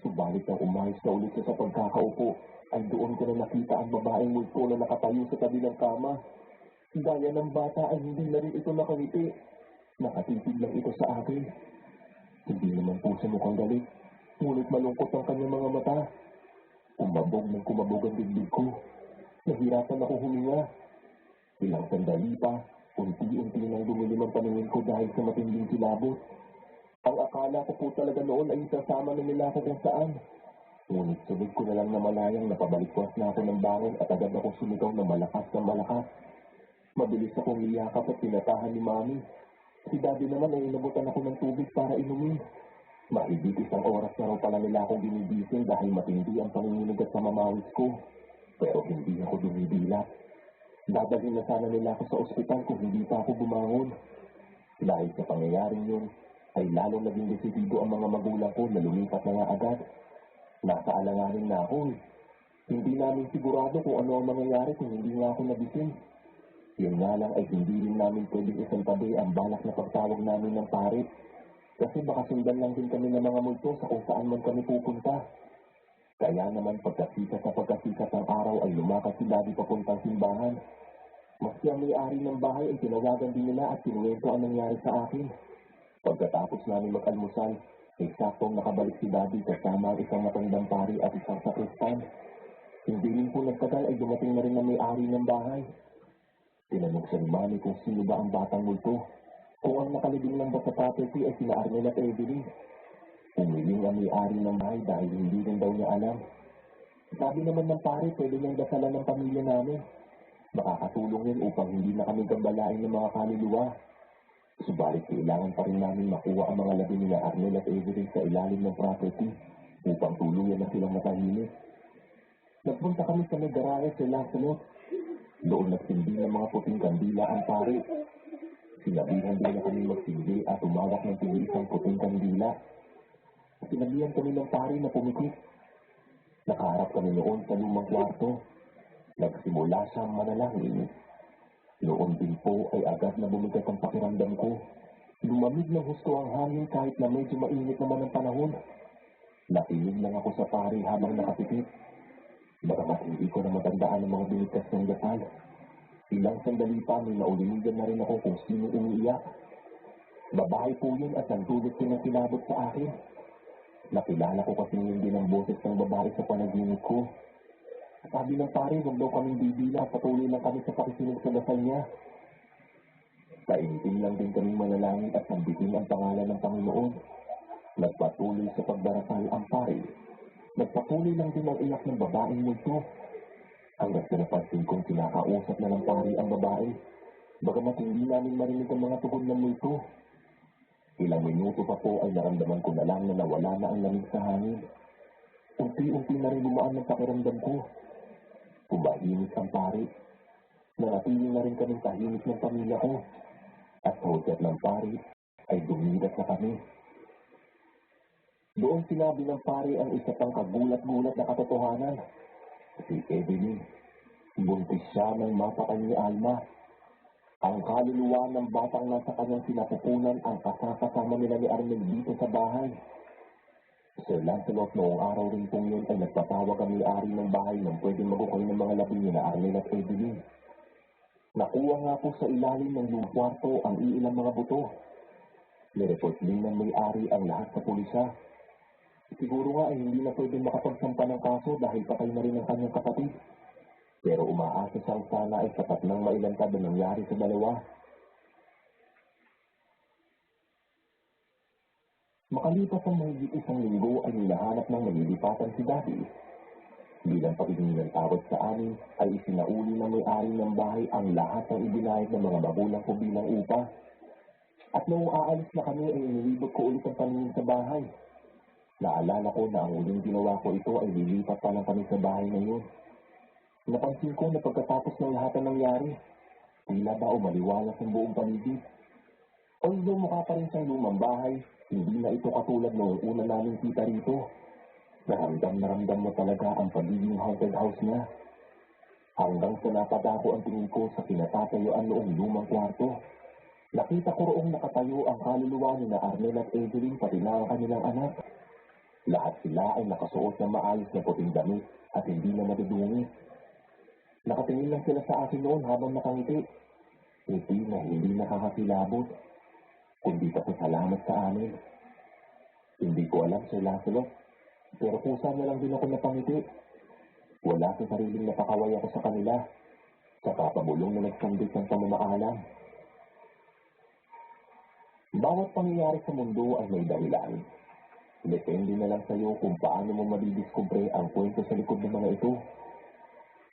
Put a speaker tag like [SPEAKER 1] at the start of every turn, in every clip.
[SPEAKER 1] Subalit nang umayos na ulit siya sa pagkakaupo, ay doon ko na nakita ang babaeng multo na nakatayo sa tabi ng kama. Gaya ng bata ay hindi na rin ito nakangiti. Nakatitig lang ito sa akin. Hindi naman po siya mukhang galit, ngunit malungkot ang kanyang mga mata. Kumabog ang dibdib ko. Nahirapan ako huminga. Ilang sandali pa, unti-unti nang dumilim ang paningin ko dahil sa matinding kilabot. Ang akala ko po talaga noon ay isasama na nila ako kung saan. Ngunit sunod ko na lang na malayang napabalikwas na ako ng bangon at agad ako sumigaw na malakas ng malakas. Mabilis akong niyakap at pinatahan ni Mami. Si Daddy naman ay inabutan ako ng tubig para inumin. Mahigit isang oras na raw pala nila akong binigising dahil matindi ang panginginig at mamamawis ko. Pero hindi ako dumidilat. Dadalhin na sana nila ako sa ospital kung hindi pa ako bumangon. Dahil sa pangyayaring yun, ay lalong naging desidido ang mga magulang ko na lumipat na nga agad. Nasa alanganin na ako eh. Hindi namin sigurado kung ano ang mangyayari kung hindi nga ako nagising. Yun nga lang ay hindi rin namin pwedeng isantabi ang balak na pagtawag namin ng pare. Kasi baka sundan lang din kami ng mga multo sa kung saan man kami pupunta. Kaya naman pagkasikat ng araw ay lumakad si Daddy papuntang simbahan. Maski ang may-ari ng bahay ay tinawagan din nila at kinuwento ang nangyari sa akin. Pagkatapos namin mag-almusal, ay saktong nakabalik si Daddy kasama ang isang matandang pari at isang sakristan. Hindi rin po nagtagal ay dumating na rin ang may-ari ng bahay. Tinanong siya ni Mami kung sino ba ang batang multo. Kung ang nakalibing lang ba sa property ay sina Arnel at Evelyn. Umiling ang may-ari ng bahay dahil hindi rin daw niya alam. Sabi naman ng pare, pwede niyang dasalan ng pamilya namin. Makakatulong yun upang hindi na kami gambalain ng mga kaluluwa. Subalit kailangan pa rin namin makuha ang mga labi nila Arnel at Evelyn sa ilalim ng property upang tuluyan na silang matahimik. Nagpunta kami sa may garahe sa Lancelot. Doon nagsindi ng mga puting kandila ang pare. Sinabihan din na kami magsindi at umawak ng isang puting kandila. Sinabihan kami ng pare na pumikit. Nakaharap kami noon sa lumang kwarto. Nagsimula siyang manalangin. Noon din po ay agad na bumigat ang pakiramdam ko. Lumamig ng husto ang hangin kahit na medyo mainit naman ang panahon. Nakinig lang ako sa pare habang nakapikit. Bagamat hindi ko na matandaan ang mga binigkas ng dasal. Ilang sandali pa may naulinigan na rin ako kung sino umiiyak. Babae po yun at nagdulot din ng kilabot sa akin. Nakilala ko kasi hindi ng boses ng babae sa panaginip ko. Sabi ng pare, huwag daw kaming bibila, patuloy lang kami sa pakikinig sa dasal niya. Kainitin lang din kaming manalangin at sambitin ang pangalan ng Panginoon. Nagpatuloy sa pagdarasal ang pare. Nagpatuloy lang din ang iyak ng babaeng multo. Hanggang sa napansin kong kinakausap na ng pare ang babae. Bagamat hindi namin marinig ang mga tugon ng multo. Ilang minuto pa po ay naramdaman ko na lang na nawala na ang lamig sa hangin. Unti-unti na rin lumaan ang pakiramdam ko. Kumahimik ang pare. Nanatili na rin kaming tahimik ng pamilya ko. At sa hudyat ng pare ay dumidat na kami. Doon sinabi ng pare ang isa pang kagulat-gulat na katotohanan. Si Evelyn, buntis siya ng mapakal ni Alma. Ang kaluluwa ng batang nasa kanyang sinapupunan ang kasama nila ni Arnel dito sa bahay. Sir Lancelot noong araw rin pong yun ay nagpatawag ang may-ari ng bahay nang pwedeng magukay ng mga labi nila Arnel at Evelyn. Nakuha nga po sa ilalim ng lumang kwarto ang iilang mga buto. Nireport din ng may-ari ang lahat sa pulisya. Siguro nga ay hindi na pwedeng makapagsampa ng kaso dahil patay na rin ang kanyang kapatid. Pero umaasa siyang sana ay sapat ng mailantad na nangyari sa dalawa. Makalipas ang mahigit isang linggo ay nilahanap ng nalilipatan si Daddy. Bilang pagiging ng tawad sa amin ay isinauli ng may-ari ng bahay ang lahat ng ibinayad ng mga magulang ko bilang upa. At noong aalis na kami ay inilibot ko ulit ang paningin sa bahay. Naalala ko na ang uling ginawa ko ito ay lilipat pa lang kami sa bahay ngayon. Napansin ko na pagkatapos ng lahat ng nangyari, tila ba umaliwalas ang buong paligid. Although mukha pa rin siyang lumang bahay, hindi na ito katulad noong una naming kita rito. Na ramdam mo talaga ang pagiging haunted house niya. Hanggang sa napadako ang tingin ko sa kinatatayuan noong lumang kwarto. Nakita ko roong nakatayo ang kaluluwa ni na Arnel at Evelyn pati na ang kanilang anak. Lahat sila ay nakasuot ng maayos na puting damit at hindi na nadudungis. Nakatingin lang sila sa akin noon habang nakangiti. Ngiti na hindi nakakakilabot, kundi pasasalamat sa amin. Hindi ko alam, Sir Lancelot, pero kusa na lang din ako napangiti. Wala sa sariling napakaway ako sa kanila, sa kapabulong na nagsambit ng pamamaalam. Bawat pangyayari sa mundo ay may dahilan. Depende na lang sa'yo kung paano mo madidiskubre ang kwento sa likod ng mga ito.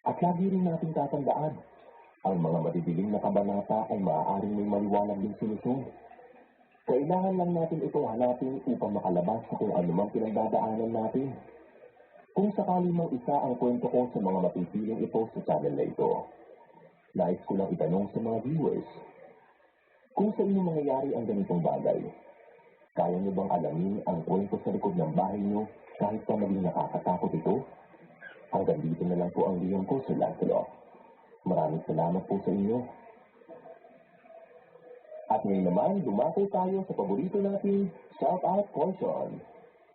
[SPEAKER 1] At lagi rin natin tatandaan, ang mga madidiling na kabanata ay maaaring may maliwanag din solusyon. Kailangan lang natin itong hanapin upang makalabas sa kung anumang pinagdadaanan natin. Kung sakali mang isa ang kwento ko sa mga mapipiling ito sa channel na ito, nais ko lang itanong sa mga viewers, kung sa inyo mangyayari ang ganitong bagay, kaya niyo bang alamin ang kwento sa likod ng bahay niyo kahit pa maging nakakatakot ito? Hanggang dito na lang po ang liyong ko, Sir Lancelot. Maraming salamat po sa inyo. At ngayon naman, dumako tayo sa paborito nating shout-out portion.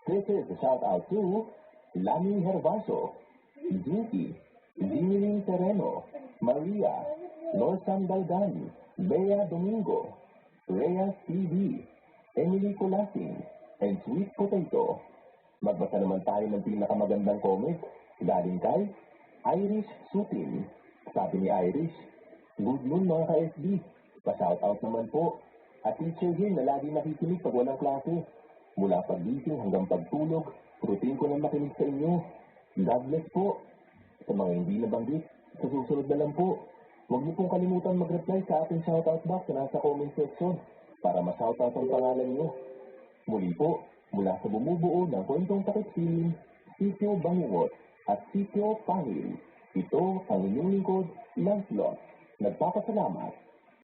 [SPEAKER 1] This is the shout-out to Lani Herbaso, Jinky, Zinilin Tereno, Maria, Lorsan Daldan, Bea Domingo, Rhea TV, Emily Colasing, and Sweet Potato. Magbasa naman tayo ng pinakamagandang comment galing kay Irish Sutin. Sabi ni Irish, "Good noon mga ka-SB. Pa-shoutout naman po. At teacher din na lagi nakikinig pag walang klase. Mula paggising hanggang pagtulog, routine ko na makinig sa inyo. God bless po." Sa mga hindi nabanggit, sa susunod na lang po. Huwag niyo pong kalimutan mag-reply sa ating shoutout box na nasa comment section para ma-shoutout ang pangalan niyo. Muli po, mula sa bumubuo ng kwentong takip-siling, Sitio Bangungot at Sitio Pangil, ito ang inyong lingkod, Lancelot. Nagpapasalamat.